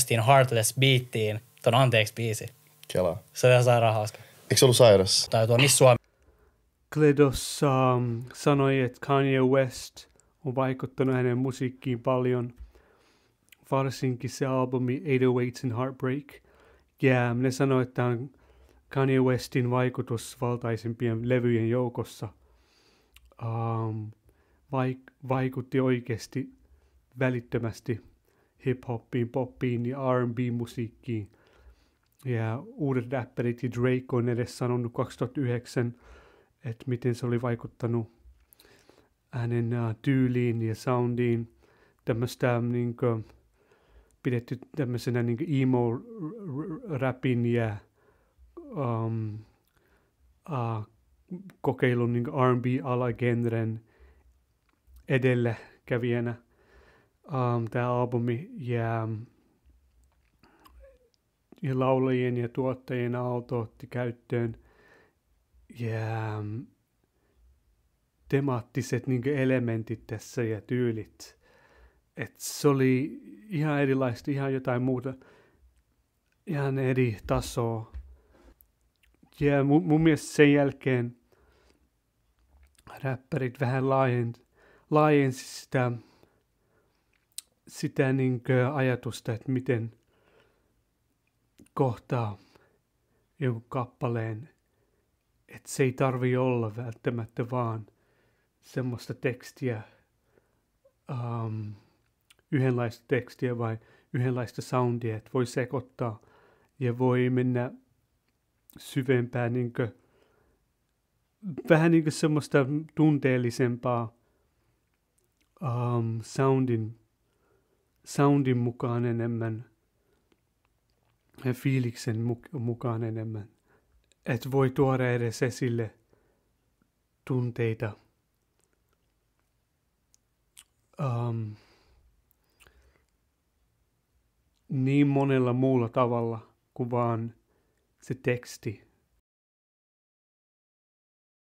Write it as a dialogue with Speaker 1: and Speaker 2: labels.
Speaker 1: Westin Heartless Beattiin ton Anteeksi biisi.
Speaker 2: Kelaa.
Speaker 1: Se on ihan sairaan hauska.
Speaker 2: Eikö se ollut sairas?
Speaker 1: Tai tuo Miss Suomi.
Speaker 3: Kledos sanoi, että Kanye West on vaikuttanut hänen musiikkiin paljon, varsinkin se albumi 808s and Heartbreak. Ja ne sanoi, että tämä on Kanye Westin vaikutusvaltaisimpien levyjen joukossa. Vaikutti oikeasti välittömästi hip-hoppiin, poppiin ja R&B-musiikkiin. Ja uudet rapperit ja Drake on edes sanonut 2009, että miten se oli vaikuttanut hänen tyyliin ja soundiin. Tämmöistä niinku, pidetty tämmöisenä niinku emo-rapin ja kokeilun niinku R&B-alagenren edelläkävijänä. Tämä albumi ja laulajien ja tuottajien aalto otti käyttöön ja temaattiset niinku elementit tässä ja tyylit. Et se oli ihan erilaista, ihan jotain muuta, ihan eri tasoa. Ja mun mielestä sen jälkeen räppärit vähän laajensi sitä niinku ajatusta, että miten kohtaa jonkun kappaleen, että se ei tarvi olla välttämättä vaan semmoista tekstiä, yhdenlaista tekstiä vai yhdenlaista soundia, että voi sekoittaa ja voi mennä syvempään, vähän niin kuin semmoista tunteellisempaa soundin mukaan enemmän ja fiiliksen mukaan enemmän. Että voi tuoda edes esille tunteita. Niin monella muulla tavalla kuin vaan se teksti